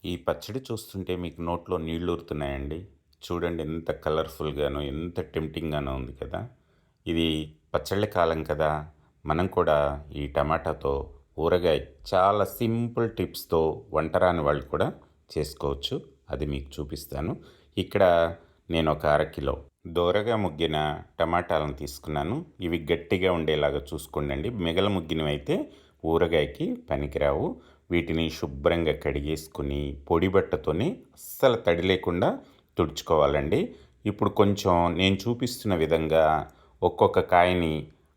ఈ పచ్చడి చూస్తుంటే మీకు నోట్లో నీళ్ళూరుతున్నాయండి. చూడండి ఎంత కలర్‌ఫుల్‌గానో, ఎంత టెంప్టింగ్‌గానో ఉంది కదా! ఇది పచ్చళ్ళ కాలం కదా! మనం కూడా ఈ టమాటాతో ఊరగాయ చాలా సింపుల్ టిప్స్‌తో వంట రాని వాళ్ళు కూడా చేసుకోవచ్చు. అది మీకు చూపిస్తాను. ఇక్కడ నేను ఒక అరకిలో దోరగా ముగ్గిన టమాటాలను తీసుకున్నాను. ఇవి గట్టిగా ఉండేలాగా చూసుకోండండి. మిగల ముగ్గినవైతే ఊరగాయకి పనికిరావు. వీటిని శుభ్రంగా కడిగేసుకుని పొడి బట్టతోని అస్సలు తడి లేకుండా తుడుచుకోవాలండి. ఇప్పుడు కొంచెం నేను చూపిస్తున్న విధంగా ఒక్కొక్క కాయని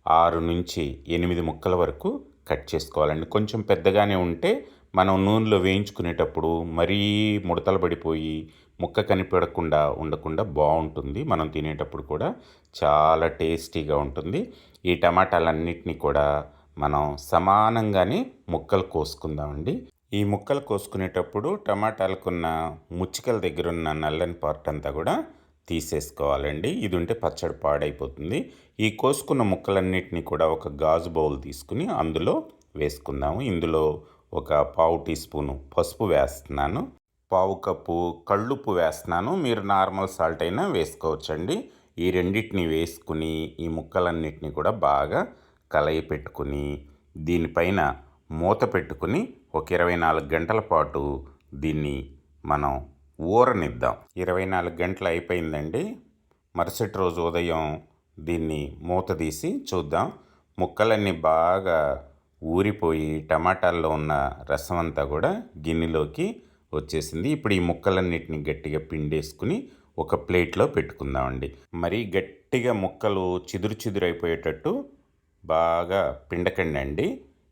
6-8 ముక్కల వరకు కట్ చేసుకోవాలండి. కొంచెం పెద్దగానే ఉంటే మనం నూనెలో వేయించుకునేటప్పుడు మరీ ముడతలు పడిపోయి ముక్క కనిపెడకుండా ఉండకుండా బాగుంటుంది. మనం తినేటప్పుడు కూడా చాలా టేస్టీగా ఉంటుంది. ఈ టమాటాలన్నిటినీ కూడా మనం సమానంగానే ముక్కలు కోసుకుందామండి. ఈ ముక్కలు కోసుకునేటప్పుడు టమాటాలకున్న ముచ్చికల దగ్గర ఉన్న నల్లని పార్ట్ అంతా కూడా తీసేసుకోవాలండి. ఇది ఉంటే పచ్చడి పాడైపోతుంది. ఈ కోసుకున్న ముక్కలన్నిటినీ కూడా ఒక గాజు బౌల్ తీసుకుని అందులో వేసుకుందాము. ఇందులో ఒక పావు టీ స్పూను పసుపు వేస్తున్నాను. పావు కప్పు కళ్ళుప్పు వేస్తున్నాను. మీరు నార్మల్ సాల్ట్ అయినా వేసుకోవచ్చండి. ఈ రెండింటిని వేసుకుని ఈ ముక్కలన్నిటిని కూడా బాగా కలయి పెట్టుకుని దీనిపైన మూత పెట్టుకుని ఒక 24 గంటల పాటు దీన్ని మనం ఊరనిద్దాం. 24 గంటలు అయిపోయిందండి. మరుసటి రోజు ఉదయం దీన్ని మూత తీసి చూద్దాం. ముక్కలన్నీ బాగా ఊరిపోయి టమాటాల్లో ఉన్న రసం అంతా కూడా గిన్నెలోకి వచ్చేసింది. ఇప్పుడు ఈ ముక్కలన్నిటిని గట్టిగా పిండేసుకుని ఒక ప్లేట్లో పెట్టుకుందామండి. మరీ గట్టిగా ముక్కలు చిదురు చిదురు అయిపోయేటట్టు బాగా పిండకండి అండి.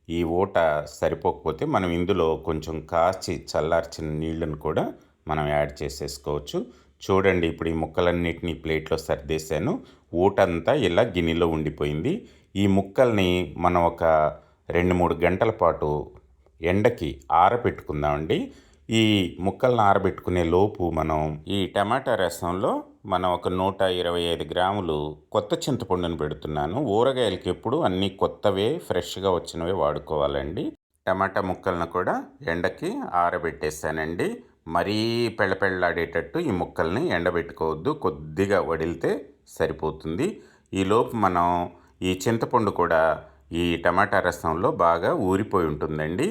ఈ ఊట సరిపోకపోతే మనం ఇందులో కొంచెం కాచి చల్లార్చిన నీళ్ళను కూడా మనం యాడ్ చేసేసుకోవచ్చు. చూడండి, ఇప్పుడు ఈ ముక్కలన్నిటినీ ప్లేట్లో సర్దేశాను. ఊటంతా ఇలా గిన్నెలో ఉండిపోయింది. ఈ ముక్కల్ని మనం ఒక 2-3 గంటల పాటు ఎండకి ఆరబెట్టుకుందామండి. ఈ ముక్కలను ఆరబెట్టుకునే లోపు మనం ఈ టమాటా రసంలో మనం ఒక 125 గ్రాములు కొత్త చింతపండుని పెడుతున్నాను. ఊరగాయలకి ఎప్పుడు అన్నీ కొత్తవే ఫ్రెష్గా వచ్చినవే వాడుకోవాలండి. టమాటా ముక్కలను కూడా ఎండకి ఆరబెట్టేసానండి. మరీ పెళ్ళపెళ్ళాడేటట్టు ఈ ముక్కల్ని ఎండబెట్టుకోవద్దు. కొద్దిగా వడిలితే సరిపోతుంది. ఈలోపు మనం ఈ చింతపండు కూడా ఈ టమాటా రసంలో బాగా ఊరిపోయి ఉంటుందండి.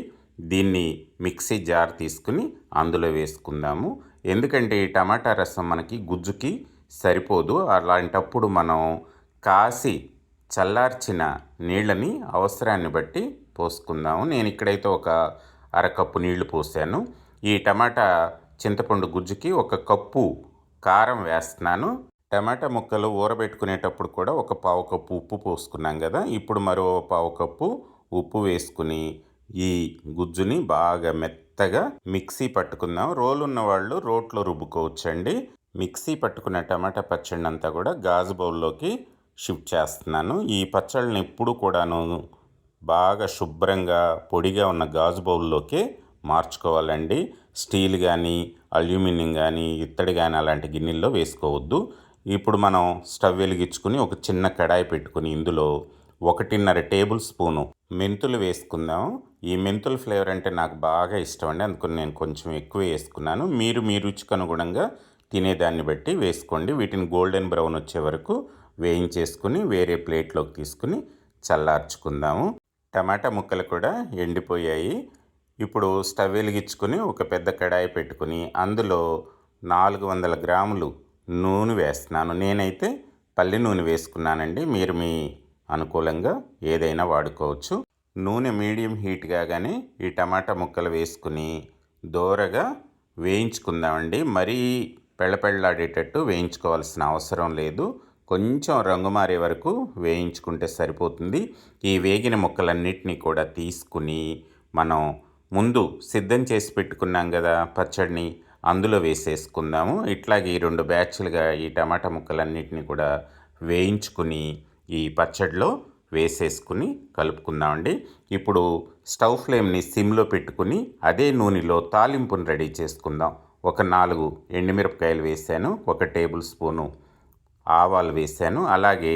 దీన్ని మిక్సీ జార్ తీసుకుని అందులో వేసుకుందాము. ఎందుకంటే ఈ టమాటా రసం మనకి గుజ్జుకి సరిపోదు. అలాంటప్పుడు మనం కాసి చల్లార్చిన నీళ్ళని అవసరాన్ని బట్టి పోసుకుందాము. నేను ఇక్కడైతే ఒక అరకప్పు నీళ్లు పోసాను. ఈ టమాటా చింతపండు గుజ్జుకి ఒక కప్పు కారం వేస్తున్నాను. టమాటా ముక్కలు ఊరబెట్టుకునేటప్పుడు కూడా ఒక పావు కప్పు ఉప్పు పోసుకున్నాం కదా. ఇప్పుడు మరో పావు కప్పు ఉప్పు వేసుకుని ఈ గుజ్జుని బాగా మెత్తగా మిక్సీ పట్టుకుందాం. రోలు ఉన్న వాళ్ళు రోట్లో రుబ్బుకోవచ్చండి. మిక్సీ పట్టుకున్న టమాటా పచ్చడిని అంతా కూడా గాజు బౌల్లోకి షిఫ్ట్ చేస్తున్నాను. ఈ పచ్చళ్ళని ఎప్పుడు కూడాను బాగా శుభ్రంగా పొడిగా ఉన్న గాజు బౌల్లోకే మార్చుకోవాలండి. స్టీల్ కానీ అల్యూమినియం కానీ ఇత్తడి కానీ అలాంటి గిన్నెల్లో వేసుకోవద్దు. ఇప్పుడు మనం స్టవ్ వెలిగించుకుని ఒక చిన్న కడాయి పెట్టుకుని ఇందులో 1.5 టేబుల్ స్పూను మెంతులు వేసుకుందాం. ఈ మెంతుల ఫ్లేవర్ అంటే నాకు బాగా ఇష్టం అండి. అందుకని నేను కొంచెం ఎక్కువ వేసుకున్నాను. మీరు మీ రుచికి అనుగుణంగా తినేదాన్ని బట్టి వేసుకోండి. వీటిని గోల్డెన్ బ్రౌన్ వచ్చే వరకు వేయించేసుకుని వేరే ప్లేట్లోకి తీసుకుని చల్లార్చుకుందాము. టమాటా ముక్కలు కూడా ఎండిపోయాయి. ఇప్పుడు స్టవ్ వెలిగించుకుని ఒక పెద్ద కడాయి పెట్టుకుని అందులో 400 గ్రాములు నూనె వేస్తున్నాను. నేనైతే పల్లి నూనె వేసుకున్నానండి. మీరు మీ అనుకూలంగా ఏదైనా వాడుకోవచ్చు. నూనె మీడియం హీట్ కాగానే ఈ టమాటా ముక్కలు వేసుకుని దోరగా వేయించుకుందామండి. మరీ పెళ్ళపెళ్ళాడేటట్టు వేయించుకోవాల్సిన అవసరం లేదు. కొంచెం రంగు మారే వరకు వేయించుకుంటే సరిపోతుంది. ఈ వేగిన ముక్కలన్నిటినీ కూడా తీసుకుని మనం ముందు సిద్ధం చేసి పెట్టుకున్నాం కదా పచ్చడిని, అందులో వేసేసుకుందాము. ఇట్లాగే 2 బ్యాచ్లుగా ఈ టమాటా ముక్కలన్నిటిని కూడా వేయించుకుని ఈ పచ్చడిలో వేసేసుకుని కలుపుకుందామండి. ఇప్పుడు స్టవ్ ఫ్లేమ్ని సిమ్లో పెట్టుకుని అదే నూనెలో తాలింపుని రెడీ చేసుకుందాం. ఒక 4 ఎండుమిరపకాయలు వేసాను. 1 టేబుల్ స్పూను ఆవాలు వేసాను. అలాగే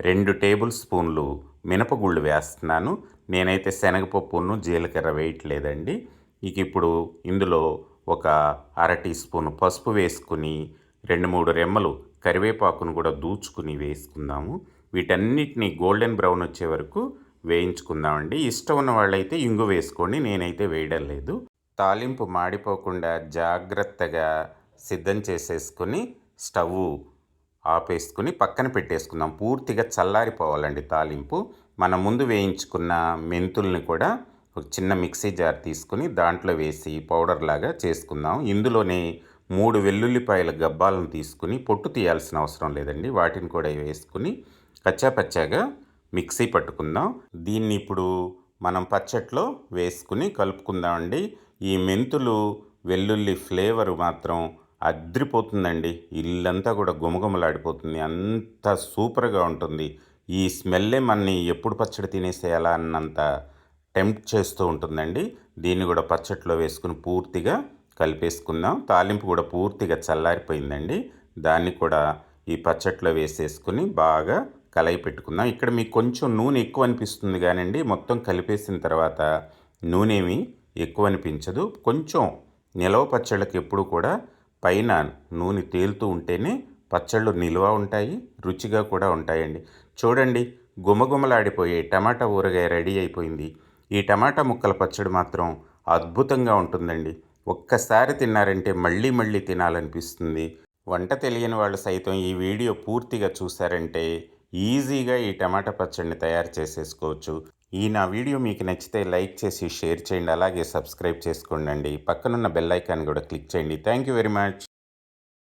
2 టేబుల్ స్పూన్లు మినపగుళ్ళు వేస్తున్నాను. నేనైతే శనగపప్పును జీలకర్ర వేయట్లేదండి. ఇక ఇప్పుడు ఇందులో ఒక అర టీ స్పూన్ పసుపు వేసుకుని 2-3 రెమ్మలు కరివేపాకును కూడా దూచుకుని వేసుకుందాము. వీటన్నిటిని గోల్డెన్ బ్రౌన్ వచ్చే వరకు వేయించుకుందామండి. ఇష్టం ఉన్న వాళ్ళైతే ఇంగు వేసుకోండి, నేనైతే వేయడం లేదు. తాలింపు మాడిపోకుండా జాగ్రత్తగా సిద్ధం చేసేసుకుని స్టవ్ ఆపేసుకుని పక్కన పెట్టేసుకుందాం. పూర్తిగా చల్లారిపోవాలండి తాలింపు. మనం ముందు వేయించుకున్న మెంతుల్ని కూడా ఒక చిన్న మిక్సీ జార్ తీసుకుని దాంట్లో వేసి పౌడర్ లాగా చేసుకుందాం. ఇందులోనే 3 వెల్లుల్లిపాయల గబ్బాలను తీసుకుని పొట్టు తీయాల్సిన అవసరం లేదండి, వాటిని కూడా వేసుకుని కచ్చాపచ్చాగా మిక్సీ పట్టుకుందాం. దీన్ని ఇప్పుడు మనం పచ్చట్లో వేసుకుని కలుపుకుందామండి. ఈ మెంతులు వెల్లుల్లి ఫ్లేవర్ మాత్రం అద్రిపోతుందండి. ఇల్లంతా కూడా గుమగుమలాడిపోతుంది, అంత సూపర్గా ఉంటుంది. ఈ స్మెల్లే మనని ఎప్పుడు పచ్చడి తినేసేయాలా అన్నంత టెంప్ట్ చేస్తూ ఉంటుందండి. దీన్ని కూడా పచ్చట్లో వేసుకుని పూర్తిగా కలిపేసుకుందాం. తాలింపు కూడా పూర్తిగా చల్లారిపోయిందండి. దాన్ని కూడా ఈ పచ్చట్లో వేసేసుకుని బాగా కలయి పెట్టుకుందాం. ఇక్కడ మీకు కొంచెం నూనె ఎక్కువ అనిపిస్తుంది కానండి, మొత్తం కలిపేసిన తర్వాత నూనె ఏమి ఎక్కువ అనిపించదు. కొంచెం నిలవ పచ్చళ్ళకి ఎప్పుడు కూడా పైన నూనె తేలుతూ ఉంటేనే పచ్చళ్ళు నిల్వ ఉంటాయి, రుచిగా కూడా ఉంటాయండి. చూడండి, గుమగుమలాడిపోయే టమాటా ఊరగాయ రెడీ అయిపోయింది. ఈ టమాటా ముక్కల పచ్చడి మాత్రం అద్భుతంగా ఉంటుందండి. ఒక్కసారి తిన్నారంటే మళ్ళీ మళ్ళీ తినాలనిపిస్తుంది. వంట తెలియని వాళ్ళు సైతం ఈ వీడియో పూర్తిగా చూసారంటే ఈజీగా ఈ టమాటా పచ్చడిని తయారు చేసేసుకోవచ్చు. ఈ నా వీడియో మీకు నచ్చితే లైక్ చేసి షేర్ చేయండి, అలాగే సబ్స్క్రైబ్ చేసుకోండి. పక్కనున్న బెల్ ఐకాన్ కూడా క్లిక్ చేయండి. Thank you very much.